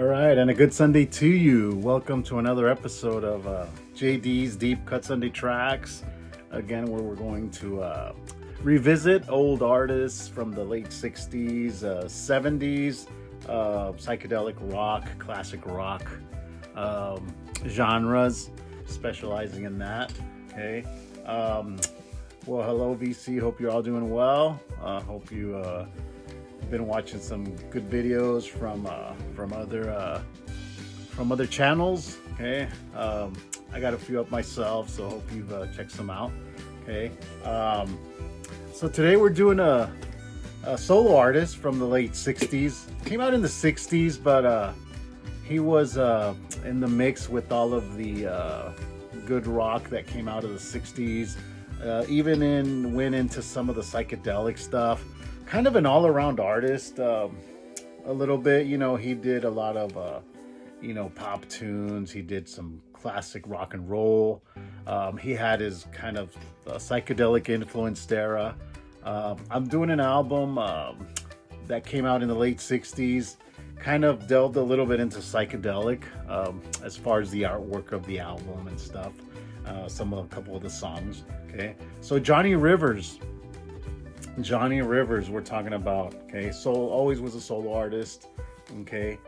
All right, and a good Sunday to you. Welcome to another episode of JD's Deep Cut Sunday Tracks. Again, where we're going to revisit old artists from the late 60s, 70s, psychedelic rock, classic rock genres, specializing in that. Okay. Well, hello, VC. Hope you're all doing well. Hope you been watching some good videos from other channels. Okay, I got a few up myself, so hope you've checked some out. Okay, so today we're doing a solo artist from the late 60s. Came out in the 60s, but he was in the mix with all of the good rock that came out of the 60s. Even went into some of the psychedelic stuff. Kind of an all-around artist, a little bit. You know, he did a lot of pop tunes. He did some classic rock and roll. He had his kind of psychedelic influenced era. I'm doing an album that came out in the late 60s. Kind of delved a little bit into psychedelic as far as the artwork of the album and stuff. A couple of the songs. Okay, so Johnny Rivers we're talking about. Okay, so always was a solo artist. Okay,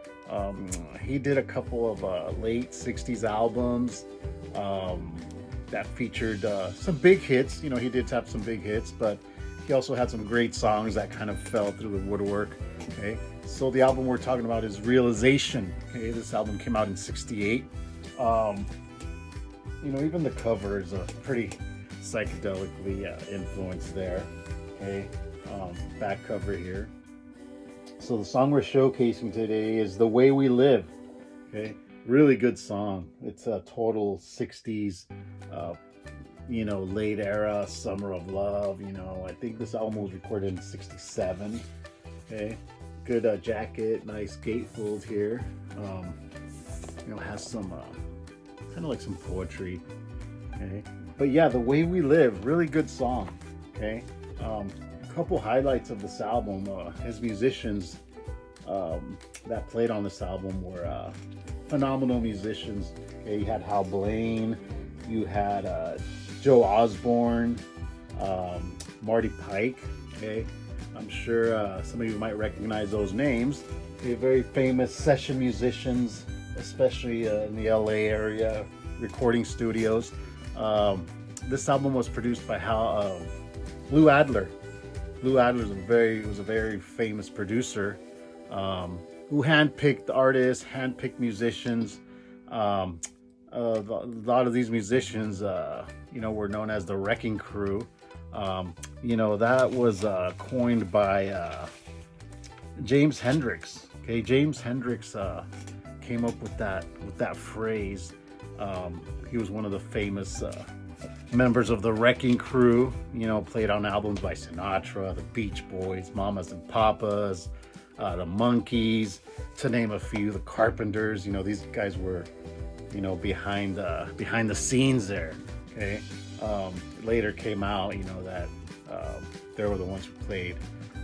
he did a couple of late 60s albums that featured some big hits. You know, he did have some big hits, but he also had some great songs that kind of fell through the woodwork. Okay, so the album we're talking about is Realization. Okay, this album came out in 68. Even the cover is a pretty psychedelically influenced there. Okay, back cover here. So the song we're showcasing today is The Way We Live. Okay, really good song. It's a total 60s, late era, Summer of Love. I think this album was recorded in 67. Okay, good jacket, nice gatefold here. Has some kind of like some poetry. Okay, but yeah, The Way We Live, really good song. Okay, a couple highlights of this album. His musicians that played on this album were phenomenal musicians. Okay, you had Hal Blaine, you had Joe Osborne, Marty Pike. Okay, I'm sure some of you might recognize those names. They're very famous session musicians, especially in the LA area, recording studios. This album was produced by Lou Adler. Lou Adler was a very famous producer who handpicked artists, handpicked musicians. A lot of these musicians, were known as the Wrecking Crew. That was coined by James Hendrix. Okay, James Hendrix came up with that phrase. He was one of the famous members of the Wrecking Crew. Played on albums by Sinatra, the Beach Boys, Mamas and Papas, the Monkees, to name a few. The Carpenters. These guys were, behind the scenes there. Okay. Later came out, that they were the ones who played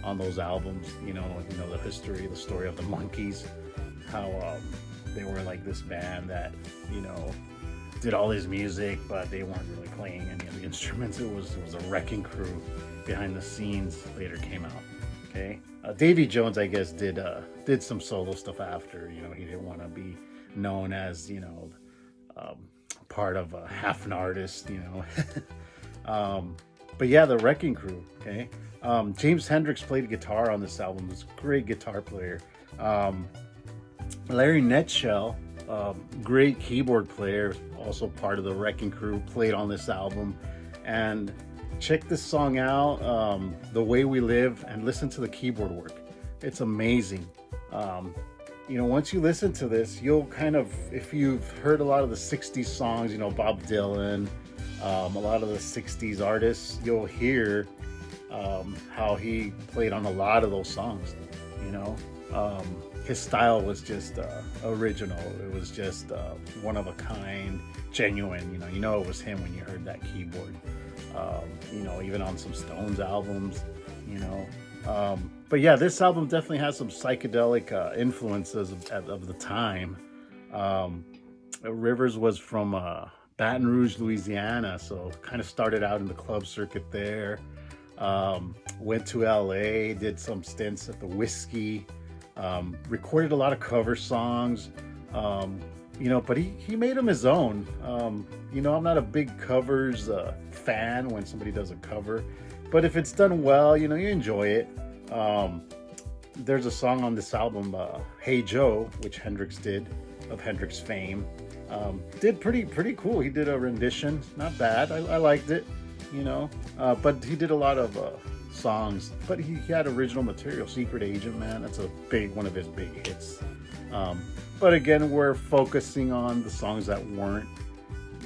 on those albums. The story of the Monkees, how they were like this band that did all his music, but they weren't really playing any of the instruments. It was a Wrecking Crew behind the scenes. Later came out. Okay, Davy Jones, I guess, did some solo stuff after. He didn't want to be known as part of half an artist. But yeah, the Wrecking Crew. Okay, James Hendrix played guitar on this album. He's a great guitar player. Larry Netshell, great keyboard player, also part of the Wrecking Crew, played on this album. And check this song out, The Way We Live, and listen to the keyboard work. It's amazing. Once you listen to this, you'll kind of, if you've heard a lot of the 60s songs, Bob Dylan, a lot of the 60s artists, you'll hear how he played on a lot of those songs. His style was just original. It was just one of a kind, genuine. It was him when you heard that keyboard. Even on some Stones albums, But yeah, this album definitely has some psychedelic influences of the time. Um, Rivers was from Baton Rouge, Louisiana, so kind of started out in the club circuit there. Went to LA, did some stints at the Whiskey, recorded a lot of cover songs, but he made them his own. I'm not a big covers fan when somebody does a cover, but if it's done well, you enjoy it. There's a song on this album, Hey Joe, which Hendrix did, of Hendrix fame. Did pretty cool. He did a rendition, not bad. I liked it, but he did a lot of songs, but he had original material. Secret Agent, man, that's one of his big hits. But again, we're focusing on the songs that weren't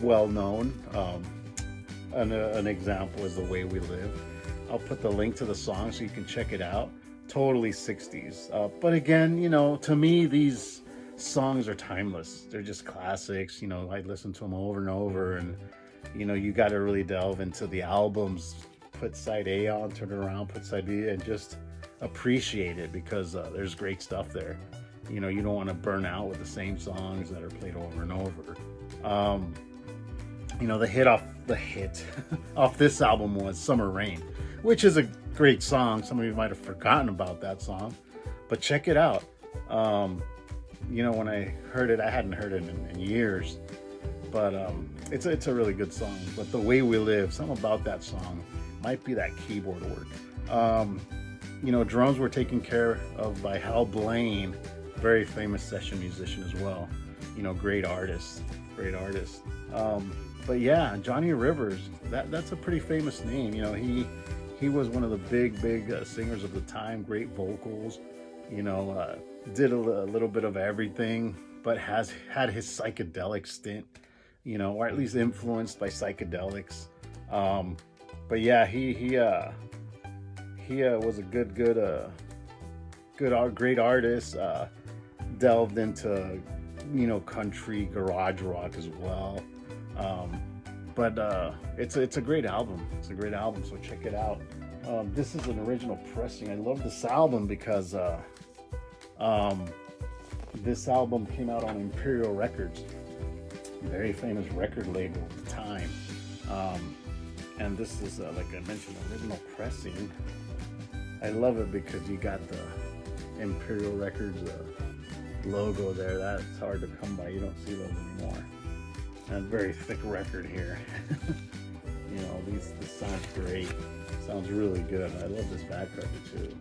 well known. An example is The Way We Live. I'll put the link to the song so you can check it out. Totally 60s. But again, to me, these songs are timeless. They're just classics. I listen to them over and over, and you got to really delve into the albums. Put side A on, turn it around, put side B, and just appreciate it, because there's great stuff there. You don't want to burn out with the same songs that are played over and over. The hit off this album was Summer Rain, which is a great song. Some of you might have forgotten about that song, but check it out. When I heard it, I hadn't heard it in years, but it's a really good song. But The Way We Live, something about that song might be that keyboard work. Drums were taken care of by Hal Blaine, very famous session musician as well. Great artist. But yeah, Johnny Rivers, that's a pretty famous name. He was one of the big singers of the time. Great vocals. Did a little bit of everything, but has had his psychedelic stint. Or at least influenced by psychedelics. But yeah, he was a great artist. Delved into country garage rock as well. But it's a great album. It's a great album, so check it out. This is an original pressing. I love this album because this album came out on Imperial Records, very famous record label at the time. And this is, like I mentioned, original pressing. I love it because you got the Imperial Records logo there. That's hard to come by. You don't see those anymore. And very thick record here. This sounds great. Sounds really good. I love this back cover too.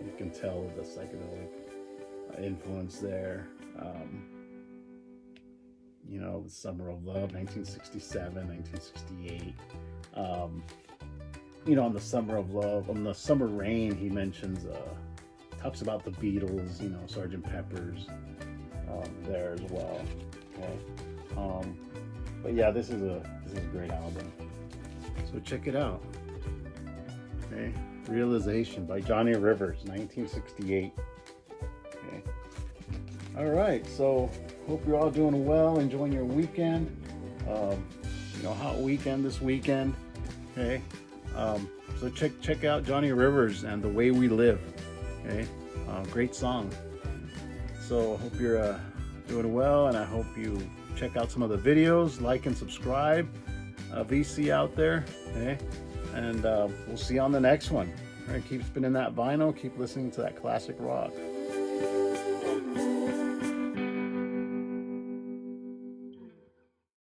You can tell the psychedelic influence there. The Summer of Love, 1967, 1968. On the Summer of Love, on the Summer Rain, he mentions, talks about the Beatles, Sgt. Pepper's there as well. Okay. But yeah, this is a great album. So check it out. Okay. Realization by Johnny Rivers, 1968. Okay. All right. So hope you're all doing well, enjoying your weekend. Hot weekend this weekend. Okay. So check out Johnny Rivers and The Way We Live. Okay. Great song. So hope you're doing well, and I hope you check out some of the videos, like and subscribe. VC out there. Okay. And we'll see you on the next one. All right, keep spinning that vinyl, keep listening to that classic rock.